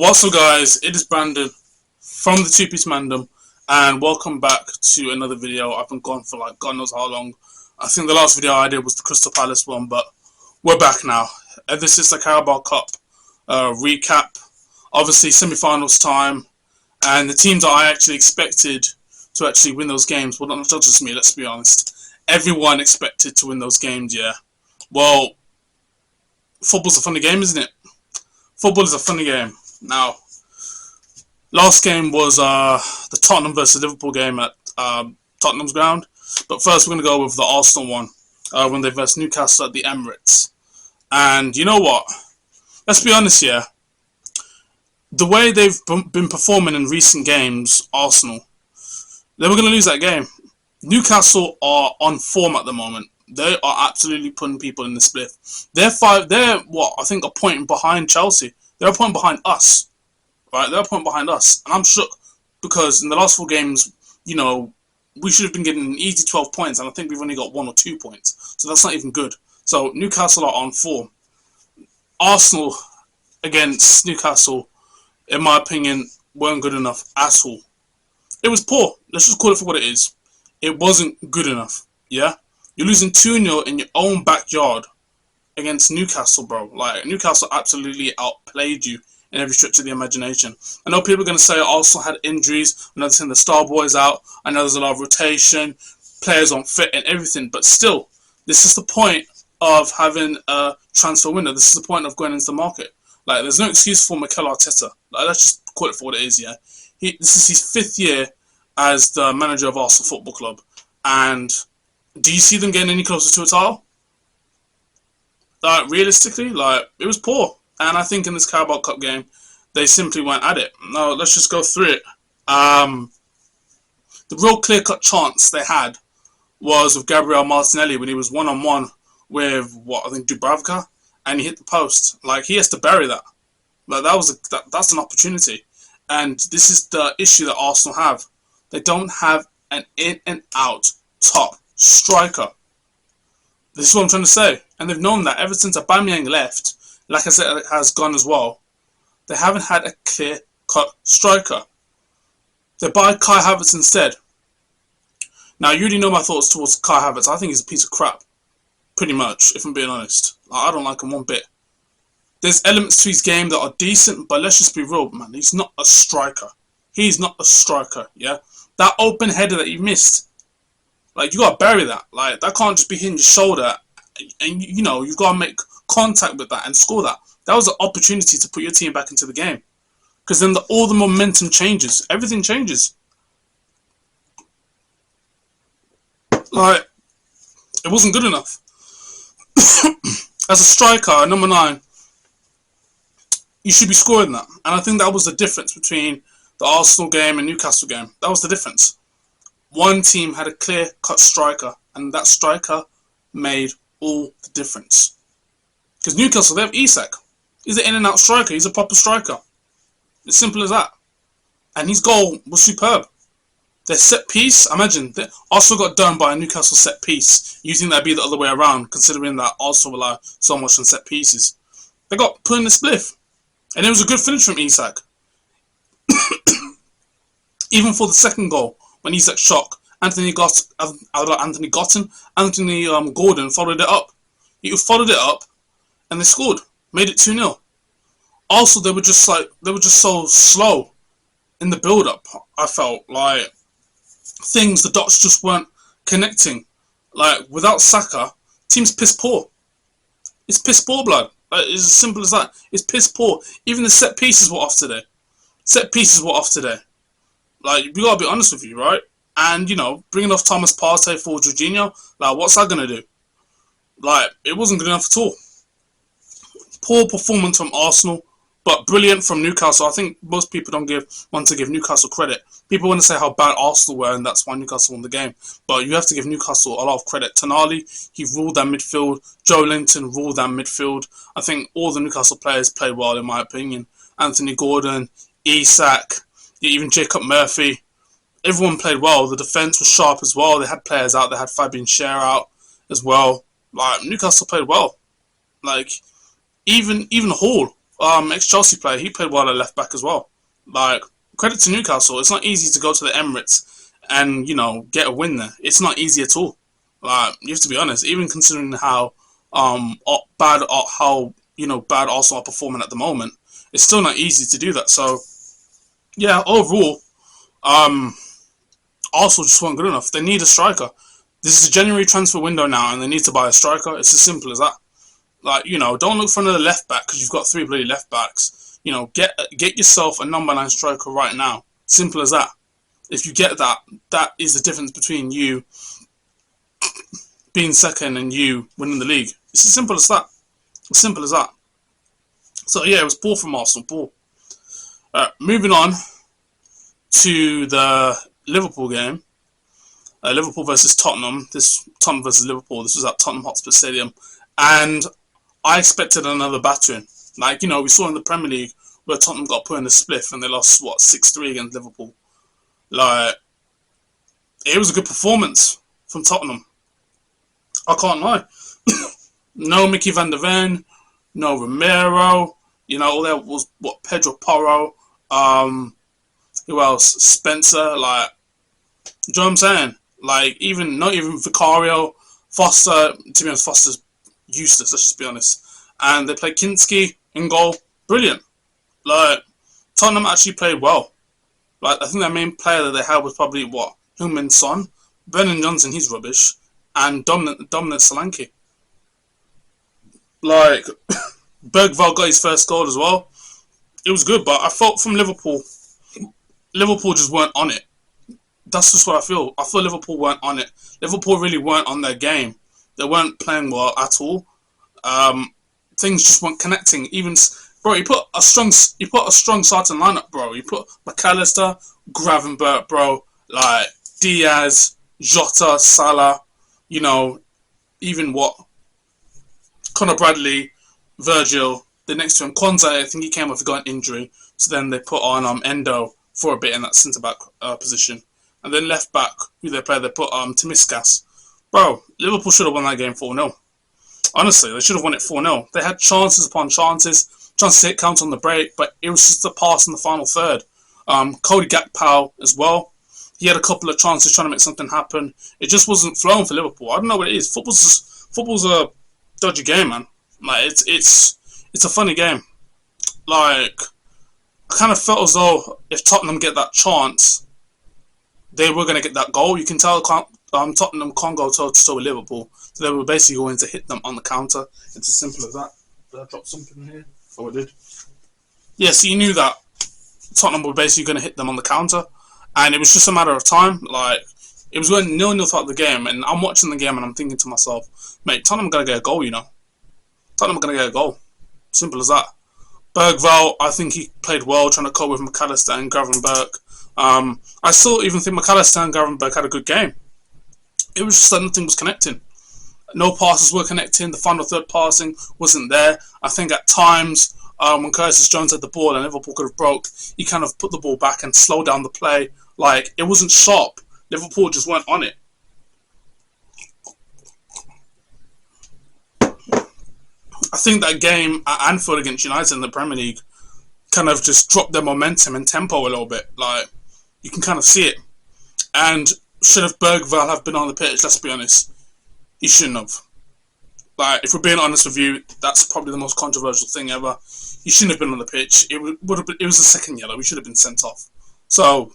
What's up, guys? It is Brandon from the Two Piece Mandem, and welcome back to another video. I've been gone for like God knows how long. I think the last video I did was the Crystal Palace one, but we're back now. This is the Carabao Cup recap. Obviously, semi-finals time, and the teams that I actually expected to actually win those games, well, not just me, let's be honest. Everyone expected to win those games, yeah. Well, football's a funny game, isn't it? Football is a funny game. Now, last game was the Tottenham versus Liverpool game at Tottenham's ground. But first, we're going to go with the Arsenal one when they versed Newcastle at the Emirates. And you know what? Let's be honest here. The way they've been performing in recent games, Arsenal, they were going to lose that game. Newcastle are on form at the moment. They are absolutely putting people in the split. They're I think a point behind Chelsea. They're a point behind us, right? They're a point behind us, and I'm shook because in the last 4 games, you know, we should have been getting an easy 12 points, and I think we've only got 1 or 2 points, so that's not even good. So Newcastle are on form. Arsenal against Newcastle, in my opinion, weren't good enough at all. It was poor. Let's just call it for what it is. It wasn't good enough. Yeah, you're losing 2-0 in your own backyard against Newcastle, bro. Like, Newcastle absolutely outplayed you in every stretch of the imagination. I know people are going to say Arsenal had injuries. I know they're saying the star boys out. I know there's a lot of rotation, players on fit and everything. But still, this is the point of having a transfer window. This is the point of going into the market. Like, there's no excuse for Mikel Arteta. Like, let's just call it for what it is, yeah? This is his 5th year as the manager of Arsenal Football Club. And do you see them getting any closer to a title? Realistically, it was poor. And I think in this Carabao Cup game, they simply went at it. Now, let's just go through it. The real clear-cut chance they had was with Gabriel Martinelli when he was one-on-one with, Dubravka, and he hit the post. Like, he has to bury that. Like, that's an opportunity. And this is the issue that Arsenal have. They don't have an in-and-out top striker. This is what I'm trying to say. And they've known that ever since Aubameyang left, like I said, has gone as well. They haven't had a clear-cut striker. They buy Kai Havertz instead. Now, you already know my thoughts towards Kai Havertz. I think he's a piece of crap. Pretty much, if I'm being honest. I don't like him one bit. There's elements to his game that are decent, but let's just be real, man. He's not a striker. He's not a striker, yeah? That open header that you missed, like, you got to bury that. Like, that can't just be hitting your shoulder. And, you know, you've got to make contact with that and score that. That was an opportunity to put your team back into the game. Because then all the momentum changes. Everything changes. Like, it wasn't good enough. As a striker, number 9, you should be scoring that. And I think that was the difference between the Arsenal game and Newcastle game. That was the difference. One team had a clear-cut striker, and that striker made all the difference. Because Newcastle, they have ISAK. He's an in-and-out striker. He's a proper striker. It's simple as that. And his goal was superb. Their set piece, imagine, Arsenal got done by a Newcastle set piece. You think that'd be the other way around, considering that Arsenal rely so much on set pieces. They got put in the spliff. And it was a good finish from ISAK. Even for the second goal, when ISAK shot, Anthony Gordon followed it up. He followed it up, and they scored, made it 2-0. Also, they were just so slow in the build-up. I felt like the dots just weren't connecting. Like, without Saka, team's piss poor. It's piss poor, blood. Like, it's as simple as that. It's piss poor. Even the set pieces were off today. Like, we gotta be honest with you, right? And, you know, bringing off Thomas Partey for Jorginho, like, what's that gonna do? Like, it wasn't good enough at all. Poor performance from Arsenal, but brilliant from Newcastle. I think most people don't want to give Newcastle credit. People want to say how bad Arsenal were, and that's why Newcastle won the game. But you have to give Newcastle a lot of credit. Tonali, he ruled that midfield. Joe Linton ruled that midfield. I think all the Newcastle players played well, in my opinion. Anthony Gordon, ISAK, even Jacob Murphy. Everyone played well. The defence was sharp as well. They had players out. They had Fabian Schär out as well. Like, Newcastle played well. Like, even Hall ex-Chelsea player. He played well at left back as well. Like, credit to Newcastle. It's not easy to go to the Emirates and, you know, get a win there. It's not easy at all. Like, you have to be honest. Even considering how bad Arsenal are performing at the moment, it's still not easy to do that. So, yeah, overall, Arsenal just weren't good enough. They need a striker. This is a January transfer window now, and they need to buy a striker. It's as simple as that. Like, you know, don't look for another left back because you've got 3 bloody left backs. You know, get yourself a number 9 striker right now. Simple as that. If you get that, that is the difference between you being second and you winning the league. It's as simple as that. As simple as that. So yeah, it was poor from Arsenal. Poor. Moving on to the Liverpool game. Liverpool versus Tottenham. Tottenham versus Liverpool. This was at Tottenham Hotspur Stadium, and I expected another battering. Like, you know, we saw in the Premier League where Tottenham got put in a spliff and they lost 6-3 against Liverpool. Like, it was a good performance from Tottenham. I can't lie. No Mickey van der Ven, no Romero. You know, all there was Pedro Porro. Who else? Spencer. Like, do you know what I'm saying? Like, not even Vicario, Foster. To be honest, Foster's useless. Let's just be honest. And they played Kinski in goal. Brilliant. Like, Tottenham actually played well. Like, I think their main player that they had was probably Heung-min Son, Brennan Johnson. He's rubbish, and Dominic Solanke. Like, Bergvall got his first goal as well. It was good, but I felt from Liverpool just weren't on it. That's just what I feel. I feel Liverpool weren't on it. Liverpool really weren't on their game. They weren't playing well at all. Things just weren't connecting. Even, bro, you put a strong starting lineup, bro. You put McAllister, Gravenberch, bro, like Diaz, Jota, Salah, you know, even Conor Bradley, Virgil. The next to him, Konza, I think he came off, he got an injury. So then they put on Endo for a bit in that centre-back position. And then left-back, who they played, they put Timiskas. Bro, Liverpool should have won that game 4-0. Honestly, they should have won it 4-0. They had chances upon chances to hit count on the break, but it was just a pass in the final third. Cody Gakpo as well. He had a couple of chances trying to make something happen. It just wasn't flowing for Liverpool. I don't know what it is. Football's a dodgy game, man. Like, it's a funny game. Like, I kind of felt as though if Tottenham get that chance, they were going to get that goal. You can tell Tottenham can't go toe-to-toe with Liverpool. So they were basically going to hit them on the counter. It's as simple as that. Did I drop something here? Oh, I did. Yeah, so you knew that Tottenham were basically going to hit them on the counter. And it was just a matter of time. Like, it was going 0-0 throughout the game. And I'm watching the game and I'm thinking to myself, mate, Tottenham are going to get a goal, you know. Tottenham are going to get a goal. Simple as that. Bergvall, I think he played well, trying to cope with McAllister and Gravenberch. I still even think McAllister and Gravenberch had a good game. It was just that nothing was connecting. No passes were connecting. The final third passing wasn't there. I think at times, when Curtis Jones had the ball and Liverpool could have broke, he kind of put the ball back and slowed down the play. Like, it wasn't sharp. Liverpool just weren't on it. I think that game at Anfield against United in the Premier League kind of just dropped their momentum and tempo a little bit. Like, you can kind of see it. And should have Bergvall have been on the pitch? Let's be honest. He shouldn't have. Like, if we're being honest with you, that's probably the most controversial thing ever. He shouldn't have been on the pitch. It was a second yellow. He should have been sent off. So,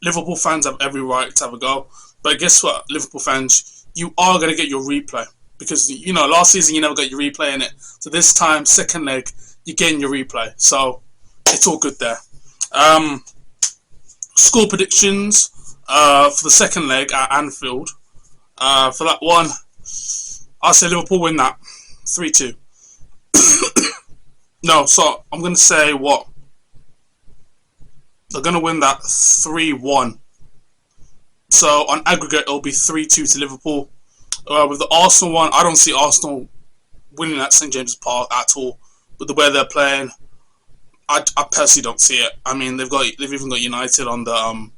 Liverpool fans have every right to have a go. But guess what, Liverpool fans? You are going to get your replay. Because, you know, last season you never got your replay in it. So this time, second leg, you're getting your replay. So, it's all good there. Score predictions for the second leg at Anfield. For that one, I'll say Liverpool win that 3-2. No, so I'm going to say what? They're going to win that 3-1. So on aggregate, it'll be 3-2 to Liverpool. With the Arsenal one, I don't see Arsenal winning at St James's Park at all. With the way they're playing, I personally don't see it. I mean, they've even got United on the